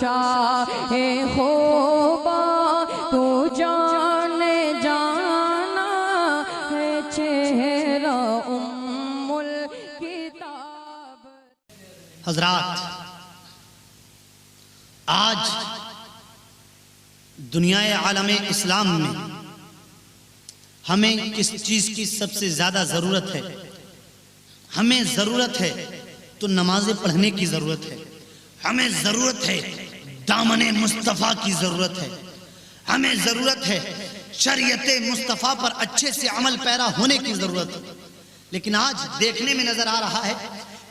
شاہ خوبا تو جانے جانا ہے چہرہ ام الکتاب۔ حضرات، آج دنیا عالم اسلام میں ہمیں کس چیز کی سب سے زیادہ ضرورت ہے؟ ہمیں ضرورت ہے تو نمازیں پڑھنے کی ضرورت ہے، ہمیں ضرورت ہے دامن مصطفیٰ کی ضرورت ہے، ہمیں ضرورت ہے شریعت مصطفیٰ پر اچھے سے عمل پیرا ہونے کی ضرورت ہے۔ لیکن آج دیکھنے میں نظر آ رہا ہے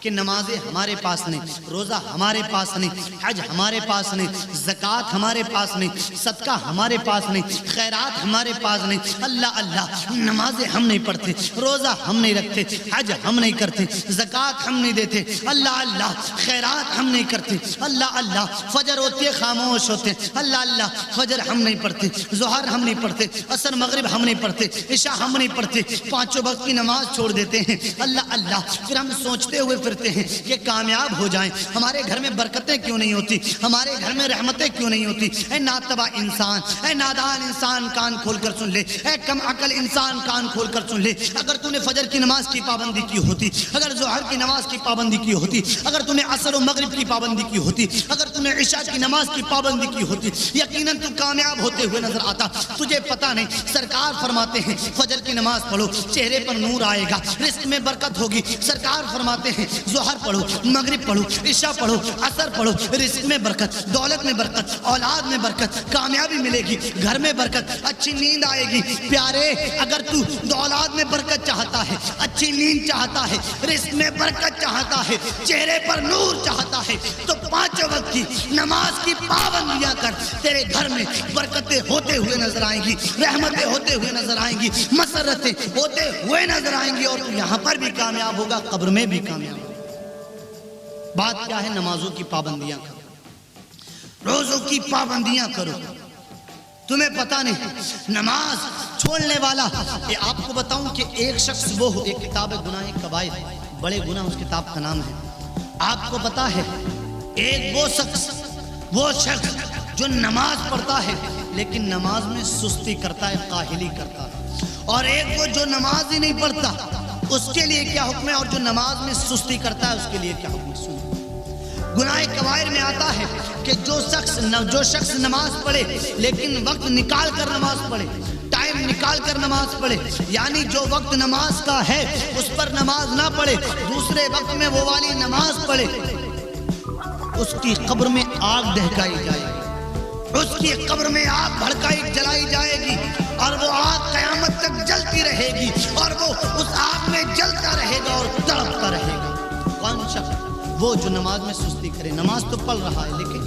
کہ نمازیں ہمارے پاس نہیں، روزہ ہمارے پاس نہیں، حج ہمارے پاس نہیں، زکوٰۃ ہمارے پاس نہیں، صدقہ ہمارے پاس نہیں، خیرات ہمارے پاس نہیں۔ اللہ اللہ، نمازیں ہم نہیں پڑھتے، روزہ ہم نہیں رکھتے، حج ہم نہیں کرتے، زکوٰۃ ہم نہیں دیتے، اللہ اللہ خیرات ہم نہیں کرتے، اللہ اللہ فجر ہوتے خاموش ہوتے، اللہ اللہ فجر ہم نہیں پڑھتے، ظہر ہم نہیں پڑھتے، عصر مغرب ہم نہیں پڑھتے، عشاء ہم نہیں پڑھتے، پانچوں وقت کی نماز چھوڑ دیتے ہیں، اللہ اللہ۔ پھر ہم سوچتے ہوئے پھرتے ہیں کہ کامیاب ہو جائیں، ہمارے گھر میں برکتیں کیوں نہیں ہوتی، ہمارے گھر میں رحمتیں کیوں نہیں ہوتی۔ اے ناتبہ انسان، اے نادان انسان، کان کھول کر سن لے، اے کم عقل انسان کان کھول کر سن لے۔ اگر تو نے فجر کی نماز کی پابندی کی ہوتی، اگر ظہر کی نماز کی پابندی کی ہوتی، اگر تو نے عصر و مغرب کی پابندی کی ہوتی، اگر تو نے عشاء کی نماز کی پابندی کی ہوتی، یقیناً تو کامیاب ہوتے ہوئے نظر آتا۔ تجھے پتہ نہیں، سرکار فرماتے ہیں فجر کی نماز پڑھو، چہرے پر نور آئے گا، رزق میں برکت ہوگی۔ سرکار فرماتے ہیں ظہر پڑھو، مغرب پڑھو، عشاء پڑھو، عصر پڑھو، رزق میں برکت، دولت میں برکت، اولاد میں برکت، کامیابی ملے گی، گھر میں برکت، اچھی نیند آئے گی۔ پیارے، اگر تو اولاد میں برکت چاہتا ہے، اچھی نیند چاہتا ہے، رزق میں برکت چاہتا ہے، چہرے پر نور چاہتا ہے، تو پانچوں وقت کی نماز کی پابندیاں کر، تیرے گھر میں برکتیں ہوتے ہوئے نظر آئیں گی، رحمتیں ہوتے ہوئے نظر آئیں گی، مسرتیں ہوتے ہوئے نظر آئیں گی، اور تو یہاں پر بھی کامیاب ہوگا، قبر میں بھی کامیاب ہوگا۔ بات کیا ہے؟ نمازوں کی پابندیاں کرو، روزوں کی پابندیاں کرو۔ تمہیں پتہ نہیں نماز چھوڑنے والا، یہ آپ کو بتاؤں کہ ایک شخص وہ ہو، ایک کتاب ہے گناہ کبائر، بڑے گناہ اس کتاب کا نام ہے۔ آپ کو پتہ ہے ایک وہ شخص جو نماز پڑھتا ہے لیکن نماز میں سستی کرتا ہے، کاہلی کرتا ہے، اور ایک وہ جو نماز ہی نہیں پڑھتا، اس کے لیے کیا حکم ہے، اور جو نماز میں سستی کرتا ہے اس کے لیے کیا حکم ہے؟ سنو، گناہ کبائر میں آتا ہے کہ جو شخص نماز پڑھے لیکن وقت نکال کر نماز پڑھے، ٹائم نکال کر نماز پڑھے، یعنی جو وقت نماز کا ہے اس پر نماز نہ پڑھے، دوسرے وقت میں وہ والی نماز پڑھے، اس کی قبر میں آگ دہکائی جائے گی، اس کی قبر میں آگ بھڑکائی جلائی جائے گی، اور وہ آگ قیامت تک جلتی رہے گی، اور وہ اس آگ میں جلتا رہے گا اور تڑپتا رہے گا۔ کون شخص؟ وہ جو نماز میں سستی کرے، نماز تو پڑھ رہا ہے لیکن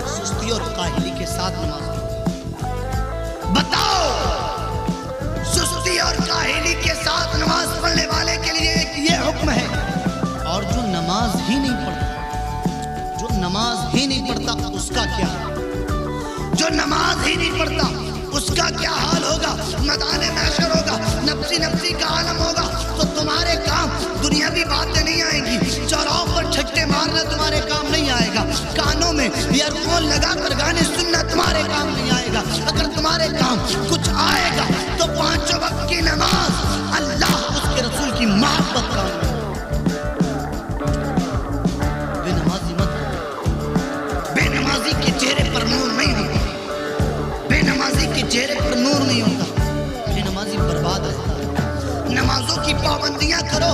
سستی اور کاہلی کے ساتھ نماز پڑھ۔ بتاؤ، سستی اور کاہلی کے ساتھ نماز پڑھنے والے کے لیے یہ حکم ہے، اور جو نماز ہی نہیں پڑھتا اس کا کیا حال؟ جو نماز ہی نہیں پڑھتا اس کا کیا حال ہوگا؟ میدان محشر ہوگا، نفسی کا عالم ہوگا، تو تمہارے کام دنیاوی باتیں نہیں آئیں گی، چوراہوں پر چھٹے مارنا تمہارے کام نہیں آئے گا، کانوں میں ایئر فون لگا کر گانے سننا تمہارے کام نہیں آئے گا۔ اگر تمہارے کام کچھ آئے گا تو پانچوں وقت کی نماز، اللہ اس کے رسول کی محبت کا۔ بے نمازی کے چہرے پر نور نہیں ہوتا، بے نمازی کے چہرے پر نور نہیں ہوتا، بے نمازی برباد رہتا ہے۔ نمازوں کی پابندیاں کرو،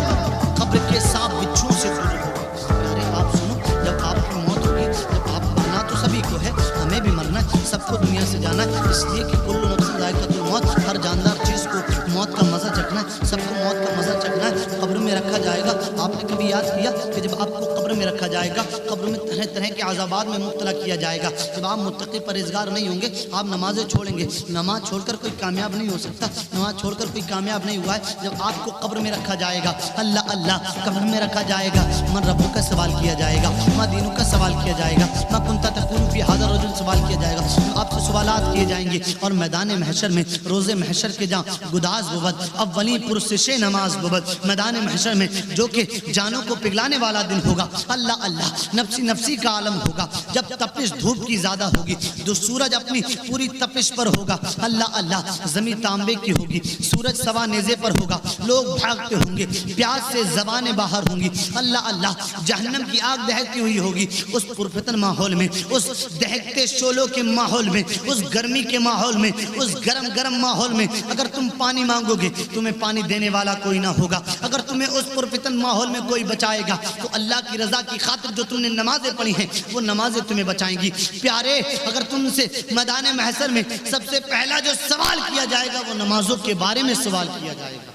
قبر کے سانپ بچھو سے دور رہو۔ پیارے آپ سنو، جب آپ کی موت ہوگی، جب آپ مرنا تو سبھی کو ہے، ہمیں بھی مرنا ہے، سب کو دنیا سے جانا ہے، اس لیے کہ کل نفس ذائقۃ الموت، ہر جاندار چیز کو موت کا مزہ چکھنا ہے، سب کو موت کا مزہ چکھنا ہے۔ قبر میں رکھا جائے گا، آپ نے کبھی یاد کیا کہ جب آپ کو قبر میں رکھا جائے گا، قبر میں طرح طرح کے عذابات میں مبتلا کیا جائے گا۔ جب آپ متقی پرہیزگار نہیں ہوں گے، آپ نمازیں چھوڑیں گے، نماز چھوڑ کر کوئی کامیاب نہیں ہو سکتا، نماز چھوڑ کر کوئی کامیاب نہیں ہوا ہے۔ جب آپ کو قبر میں رکھا جائے گا، اللہ اللہ قبر میں رکھا جائے گا، من ربوں کا سوال کیا جائے گا، ما دینوں کا سوال کیا جائے گا، ما کنت تقول فی ھذا الرجل سوال کیا جائے گا۔ آپ سے سوالات کیے جائیں گے، اور میدان محشر میں روز محشر کے جہاں گداز بود اولی پرسش نماز بود، میدان محشر میں جو کہ جانوں کو پگلانے والا دن ہوگا، اللہ اللہ نفسی نفسی کا عالم ہوگا، جب تپش دھوپ کی زیادہ ہوگی، جو سورج اپنی پوری تپش پر ہوگا، اللہ اللہ زمین تانبے کی ہوگی، سورج سوا نیزے پر ہوگا، لوگ بھاگتے ہوں گے، پیاس سے زبانیں باہر ہوں گی، اللہ اللہ جہنم کی آگ دہتی ہوئی ہوگی، اس پرفتن ماحول میں، اس دہکتے شولوں کے ماحول میں، اس گرمی کے ماحول میں، اس گرم گرم ماحول میں اگر تم پانی مانگو گے تمہیں پانی دینے والا کوئی نہ ہوگا، اگر تمہیں اس پرفتن ماحول میں کوئی بچائے گا تو اللہ کی رضا کی خاطر جو تم نے نمازیں پڑھی ہیں وہ نمازیں تمہیں بچائیں گی۔ پیارے اگر تم سے میدان محشر میں سب سے پہلا جو سوال کیا جائے گا وہ نمازوں کے بارے میں سوال کیا جائے گا،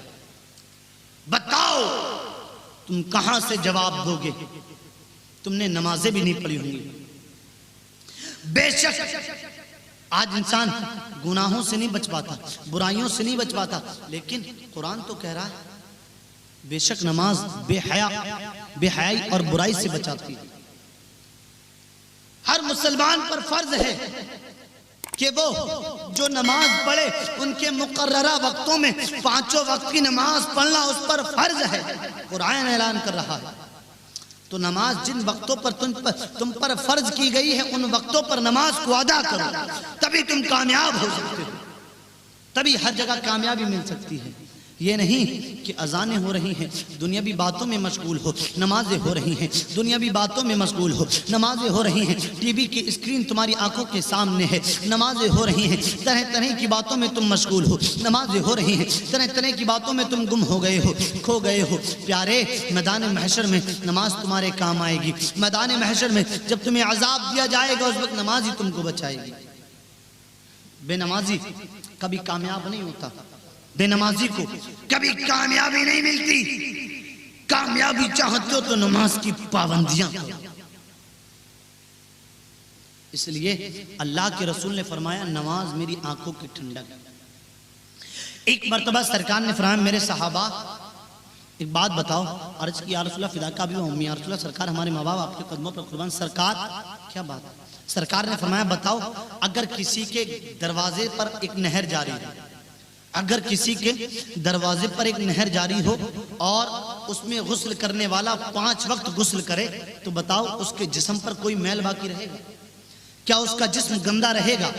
بتاؤ تم کہاں سے جواب دو گے؟ تم نے نمازیں بھی نہیں پڑھی ہوں گی۔ بے شک آج انسان گناہوں سے نہیں بچ پاتا، برائیوں سے نہیں بچ پاتا، لیکن قرآن تو کہہ رہا ہے بے شک نماز بے حیائی اور برائی سے بچاتی ہے۔ ہر مسلمان پر فرض ہے کہ وہ جو نماز پڑھے ان کے مقررہ وقتوں میں 5 وقت کی نماز پڑھنا اس پر فرض ہے۔ قرآن اعلان کر رہا ہے تو نماز جن وقتوں پر تم پر فرض کی گئی ہے ان وقتوں پر نماز کو ادا کرو، تبھی تم کامیاب ہو سکتے ہو، تبھی ہر جگہ کامیابی مل سکتی ہے۔ یہ نہیں کہ اذانیں ہو رہی ہیں دنیاوی باتوں میں مشغول ہو، نمازیں ہو رہی ہیں دنیاوی باتوں میں مشغول ہو، نمازیں ہو رہی ہیں ٹی وی کی اسکرین تمہاری آنکھوں کے سامنے ہے، نمازیں ہو رہی ہیں طرح طرح کی باتوں میں تم مشغول ہو، نمازیں ہو رہی ہیں طرح طرح کی باتوں میں تم گم ہو گئے ہو، کھو گئے ہو۔ پیارے میدان محشر میں نماز تمہارے کام آئے گی، میدان محشر میں جب تمہیں عذاب دیا جائے گا اس وقت نماز ہی تم کو بچائے گی۔ بے نمازی کبھی کامیاب نہیں ہوتا، بے نمازی کو کبھی کامیابی نہیں ملتی۔ کامیابی چاہتے ہو تو نماز کی پابندیاں کرو۔ اس لیے اللہ کے رسول نے فرمایا نماز میری آنکھوں کی ٹھنڈک ہے۔ ایک مرتبہ سرکار نے فرمایا میرے صحابہ ایک بات بتاؤ، عرض کی یا رسول اللہ فداکا بھی امی، یا رسول اللہ سرکار ہمارے ماں باپ آپ کے قدموں پر قربان۔ سرکار کیا بات ہے؟ سرکار نے فرمایا بتاؤ اگر کسی کے دروازے پر ایک نہر جاری ہے، اگر کسی کے دروازے پر ایک نہر جاری ہو اور اس میں غسل کرنے والا 5 وقت غسل کرے تو بتاؤ اس کے جسم پر کوئی میل باقی رہے گا؟ کیا اس کا جسم گندا رہے گا؟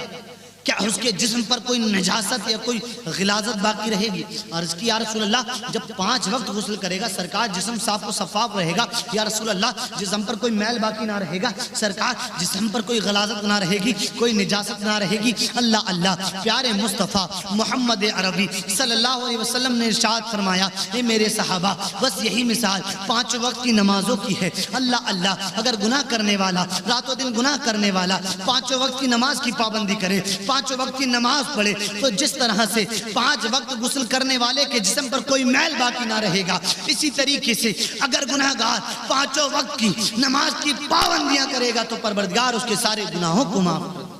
کیا اس کے جسم پر کوئی نجاست یا کوئی غلاظت باقی رہے گی؟ عرض کی یا رسول اللہ جب 5 وقت غسل کرے گا سرکار جسم صاف و شفاف رہے گا، یا رسول اللہ جسم پر کوئی میل باقی نہ رہے گا، سرکار جسم پر کوئی غلاظت نہ رہے گی، کوئی نجاست نہ رہے گی۔ اللہ اللہ پیارے مصطفیٰ محمد عربی صلی اللہ علیہ وسلم نے ارشاد فرمایا اے میرے صحابہ بس یہی مثال 5 وقت کی نمازوں کی ہے۔ اللہ اللہ اگر گناہ کرنے والا رات و دن گناہ کرنے والا 5 وقت کی نماز کی پابندی کرے، 5 وقت کی نماز پڑھے تو جس طرح سے 5 وقت غسل کرنے والے کے جسم پر کوئی میل باقی نہ رہے گا، اسی طریقے سے اگر گناہگار 5 وقت کی نماز کی پابندیاں کرے گا تو پروردگار اس کے سارے گناہوں کو معاف کر دے گا،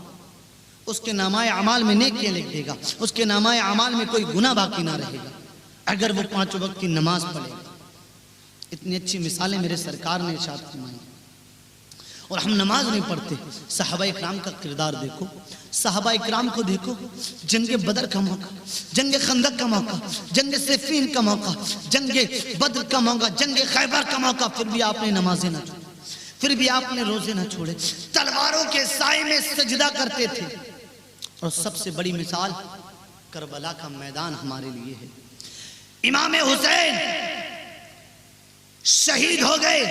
اس کے نامہ اعمال میں نیکیاں لکھ دے گا، اس کے نامہ اعمال میں کوئی گناہ باقی نہ رہے گا اگر وہ 5 وقت کی نماز پڑھے گا۔ اتنی اچھی مثالیں میرے سرکار نے ارشاد فرمائی، اور ہم نماز نہیں پڑھتے۔ صحابہ اکرام کا کردار دیکھو، صحابہ اکرام کو دیکھو، جنگ بدر کا موقع، جنگ خندق کا موقع، جنگ صفین کا موقع، جنگ بدر کا موقع، جنگ خیبر کا موقع، پھر بھی آپ نے نمازیں نہ چھوڑی، پھر بھی آپ نے روزے نہ چھوڑے، تلواروں کے سائے میں سجدہ کرتے تھے۔ اور سب سے بڑی مثال کربلا کا میدان ہمارے لیے ہے۔ امام حسین شہید ہو گئے،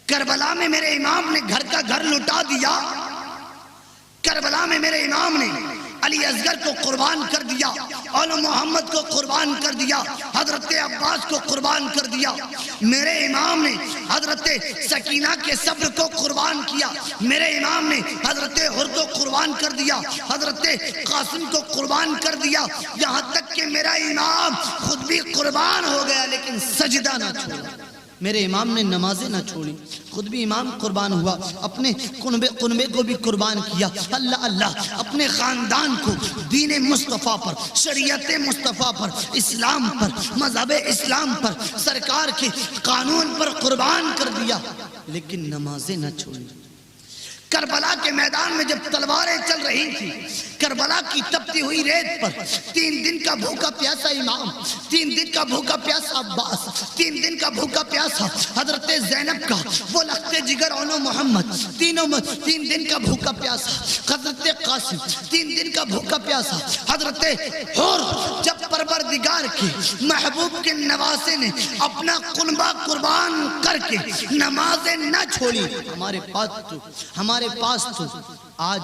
کربلا میں میرے امام نے گھر کا گھر لٹا دیا، کربلا میں میرے امام نے علی اصغر کو قربان کر دیا، اول محمد کو قربان کر دیا، حضرت عباس کو قربان کر دیا، میرے امام نے حضرت سکینہ کے صبر کو قربان کیا، میرے امام نے حضرت حر کو قربان کر دیا، حضرت قاسم کو قربان کر دیا، یہاں تک کہ میرا امام خود بھی قربان ہو گیا لیکن سجدہ نہ چھوڑا۔ میرے امام نے نمازیں نہ چھوڑی، خود بھی امام قربان ہوا، اپنے کنبے کو بھی قربان کیا۔ اللہ اللہ اپنے خاندان کو دین مصطفیٰ پر، شریعت مصطفیٰ پر، اسلام پر، مذہب اسلام پر، سرکار کے قانون پر قربان کر دیا، لیکن نمازیں نہ چھوڑی۔ کربلا کے میدان میں جب تلواریں چل رہی تھی، کربلا کی تپتی ہوئی ریت پر 3 دن کا بھوکا پیاسا امام، 3 دن کا بھوکا پیاسا عباس، 3 دن کا بھوکا پیاسا حضرت زینب کا وہ لخت جگر اونو محمد، 3 دن کا بھوکا پیاسا حضرت قاسم، 3 دن کا بھوکا پیاسا حضرت حور، جب پروردگار کے محبوب کے نواسے نے اپنا قنبہ قربان کر کے نمازیں نہ چھوڑی، ہمارے پاس تو آج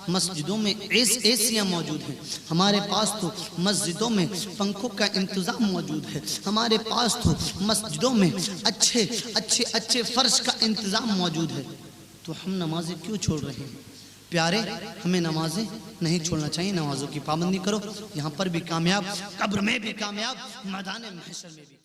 مسجدوں میں ایسیاں موجود ہیں، ہمارے پاس تو مسجدوں میں پنکھوں کا انتظام موجود ہے، ہمارے پاس تو مسجدوں میں اچھے فرش کا انتظام موجود ہے، تو ہم نمازیں کیوں چھوڑ رہے ہیں؟ پیارے، ہمیں نمازیں نہیں چھوڑنا چاہیے، نمازوں کی پابندی کرو، یہاں پر بھی کامیاب، قبر میں بھی کامیاب، میدان محشر میں بھی